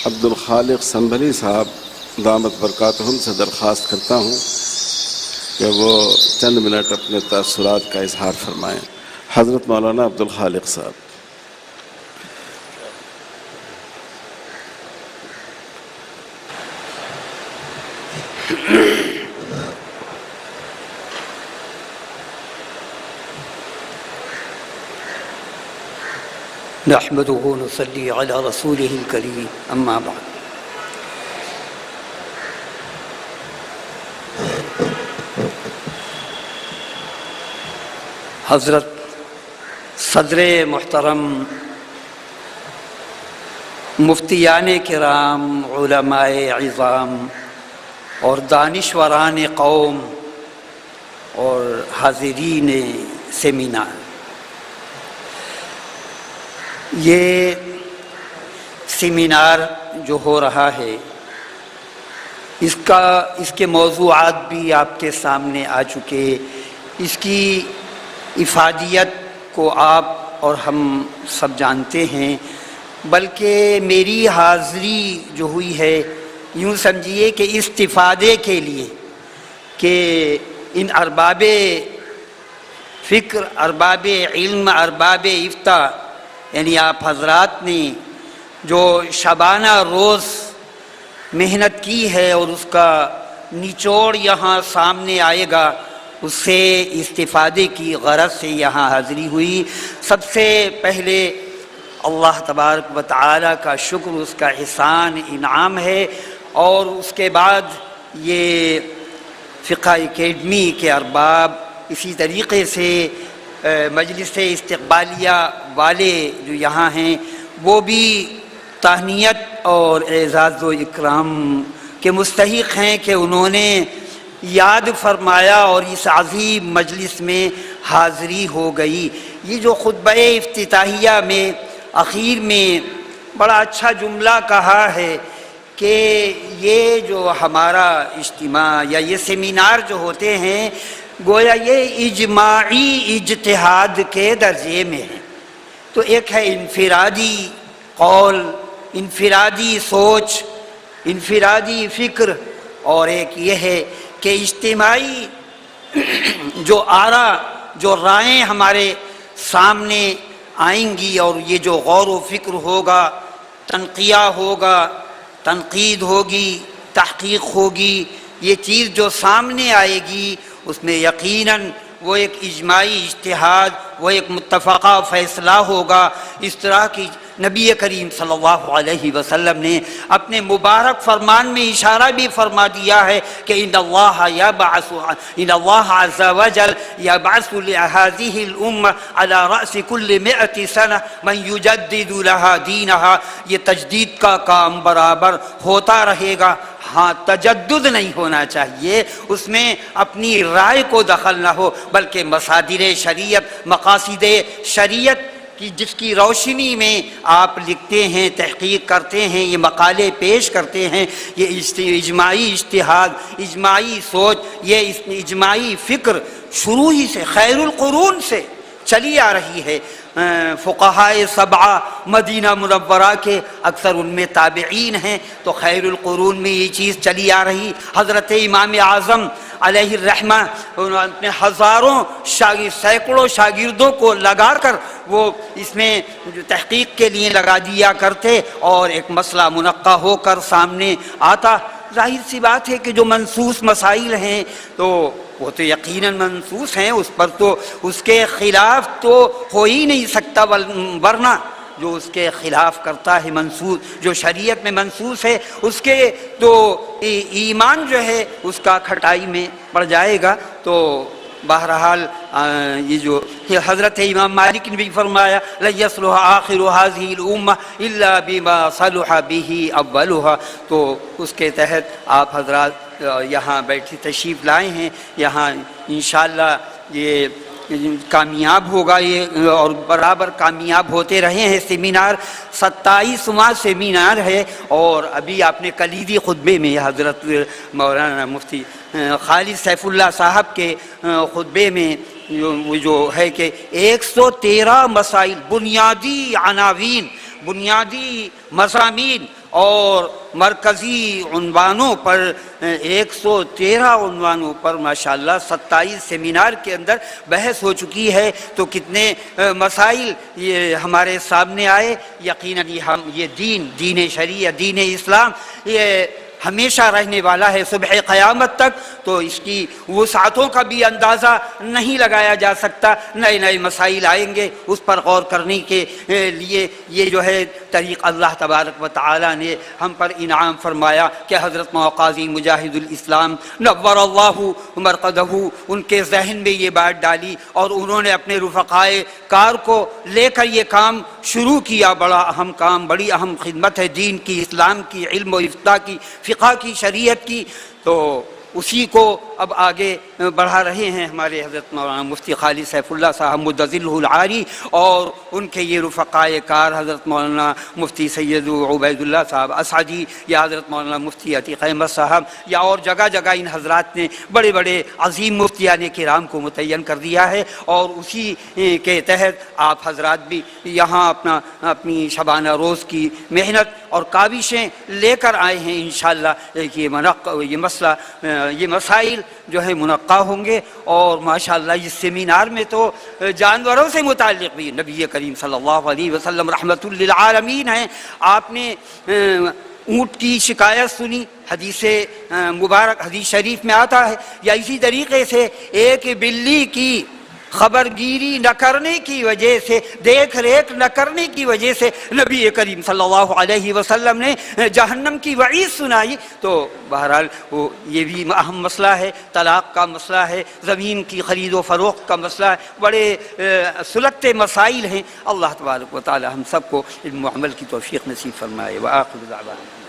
عبدالخالق سنبھلی صاحب دامت برکاتہم سے درخواست کرتا ہوں کہ وہ چند منٹ اپنے تاثرات کا اظہار فرمائیں۔ حضرت مولانا عبدالخالق صاحب۔ نحمده ونصلي على رسوله الكريم اما بعد۔ حضرت صدر محترم، مفتیان کرام، علماء عظام اور دانشوران قوم اور حاضرین سیمینار، یہ سیمینار جو ہو رہا ہے اس کے موضوعات بھی آپ کے سامنے آ چکے۔ اس کی افادیت کو آپ اور ہم سب جانتے ہیں، بلکہ میری حاضری جو ہوئی ہے یوں سمجھیے کہ استفادے کے لیے، کہ ان ارباب فکر، ارباب علم، ارباب افتاء، یعنی آپ حضرات نے جو شبانہ روز محنت کی ہے اور اس کا نچوڑ یہاں سامنے آئے گا، اس سے استفادے کی غرض سے یہاں حاضری ہوئی۔ سب سے پہلے اللہ تبارک و تعالی کا شکر، اس کا احسان انعام ہے، اور اس کے بعد یہ فقہ اکیڈمی کے ارباب، اسی طریقے سے مجلس استقبالیہ والے جو یہاں ہیں وہ بھی تہنیت اور اعزاز و اکرام کے مستحق ہیں کہ انہوں نے یاد فرمایا اور اس عظیم مجلس میں حاضری ہو گئی۔ یہ جو خطبہ افتتاحیہ میں اخیر میں بڑا اچھا جملہ کہا ہے کہ یہ جو ہمارا اجتماع یا یہ سیمینار جو ہوتے ہیں گویا یہ اجماعی اجتہاد کے درجے میں ہے۔ تو ایک ہے انفرادی قول، انفرادی سوچ، انفرادی فکر، اور ایک یہ ہے کہ اجتماعی جو آراء، جو رائیں ہمارے سامنے آئیں گی، اور یہ جو غور و فکر ہوگا، تنقیہ ہوگا، تنقید ہوگی، تحقیق ہوگی، یہ چیز جو سامنے آئے گی اس میں یقیناً وہ ایک اجماعی اجتہاد، وہ ایک متفقہ فیصلہ ہوگا۔ اس طرح کی نبی کریم صلی اللہ علیہ وسلم نے اپنے مبارک فرمان میں اشارہ بھی فرما دیا ہے کہ ان اللہ عز وجل یبعث لهذه الامه على راس كل 100 سنه من يجدد لها دینها۔ یہ تجدید کا کام برابر ہوتا رہے گا، ہاں تجدد نہیں ہونا چاہیے، اس میں اپنی رائے کو دخل نہ ہو، بلکہ مصادر شریعت، مقاصد شریعت کی جس کی روشنی میں آپ لکھتے ہیں، تحقیق کرتے ہیں، یہ مقالے پیش کرتے ہیں، یہ اجماعی اجتہاد، اجماعی سوچ، یہ اجماعی فکر شروع ہی سے خیر القرون سے چلی آ رہی ہے۔ فقہائے سبعہ مدینہ منورہ کے اکثر ان میں تابعین ہیں، تو خیر القرون میں یہ چیز چلی آ رہی۔ حضرت امام اعظم علیہ الرحمہ اپنے ہزاروں سینکڑوں شاگردوں کو لگا کر وہ اس میں تحقیق کے لیے لگا دیا کرتے، اور ایک مسئلہ منقع ہو کر سامنے آتا۔ ظاہر سی بات ہے کہ جو منصوص مسائل ہیں تو وہ تو یقیناً منصوص ہیں، اس پر تو اس کے خلاف تو ہو ہی نہیں سکتا، ورنہ جو اس کے خلاف کرتا ہے منصوص، جو شریعت میں منصوص ہے، اس کے تو ایمان جو ہے اس کا کھٹائی میں پڑ جائے گا۔ تو بہرحال یہ جو حضرت امام مالک نے بھی فرمایا لَن يَصْلُحَ آخِرُ هَذِهِ الْأُمَّةِ إِلَّا بِمَا صَلُحَ بِهِ أَوَّلُهَا۔ تو اس کے تحت آپ حضرات یہاں بیٹھی تشریف لائے ہیں، یہاں انشاءاللہ یہ کامیاب ہوگا، یہ اور برابر کامیاب ہوتے رہے ہیں۔ سیمینار 27واں سیمینار ہے، اور ابھی آپ نے کلیدی خطبے میں حضرت مولانا مفتی خالد سیف اللہ صاحب کے خطبے میں جو ہے کہ 113 مسائل، بنیادی عناوین، بنیادی مضامین اور مرکزی عنوانوں پر 113 عنوانوں پر ماشاءاللہ 27 سیمینار کے اندر بحث ہو چکی ہے. تو کتنے مسائل یہ ہمارے سامنے آئے. یقیناً یہ دین شریعت، دین اسلام یہ ہمیشہ رہنے والا ہے صبح قیامت تک. تو اس کی وسعتوں کا بھی اندازہ نہیں لگایا جا سکتا. نئے نئے مسائل آئیں گے، اس پر غور کرنے کے لیے یہ جو ہے طریق اللہ تبارک و تعالی نے ہم پر انعام فرمایا کہ حضرت قاضی مجاہد الاسلام نور اللہ مرقدہ ان کے ذہن میں یہ بات ڈالی اور انہوں نے اپنے رفقائے کار کو لے کر یہ کام شروع کیا. بڑا اہم کام، بڑی اہم خدمت ہے دین کی، اسلام کی، علم و افتاء کی، فقہ کی، شریعت کی. تو اسی کو اب آگے بڑھا رہے ہیں ہمارے حضرت مولانا مفتی خالد سیف اللہ صاحب مدظلہ العاری اور ان کے یہ رفقائے کار حضرت مولانا مفتی سید عبید اللہ صاحب اسعدی یا حضرت مولانا مفتی عتیق احمد صاحب یا اور جگہ جگہ ان حضرات نے بڑے بڑے عظیم مفتیان کرام کو متعین کر دیا ہے. اور اسی کے تحت آپ حضرات بھی یہاں اپنی شبانہ روز کی محنت اور کاوشیں لے کر آئے ہیں. انشاءاللہ یہ مسئلہ یہ مسائل جو ہے منعقد ہوں گے. اور ماشاءاللہ اس سیمینار میں تو جانوروں سے متعلق بھی نبی کریم صلی اللہ علیہ وسلم رحمت للعالمین ہیں. آپ نے اونٹ کی شکایت سنی، حدیث مبارک حدیث شریف میں آتا ہے. یا اسی طریقے سے ایک بلی کی خبرگیری نہ کرنے کی وجہ سے، دیکھ ریکھ نہ کرنے کی وجہ سے نبی کریم صلی اللہ علیہ وسلم نے جہنم کی وعید سنائی. تو بہرحال یہ بھی اہم مسئلہ ہے، طلاق کا مسئلہ ہے، زمین کی خرید و فروخت کا مسئلہ ہے، بڑے سلگتے مسائل ہیں. اللہ تبارک و تعالی ہم سب کو علم و عمل کی توفیق نصیب فرمائے. وآخر دعوانا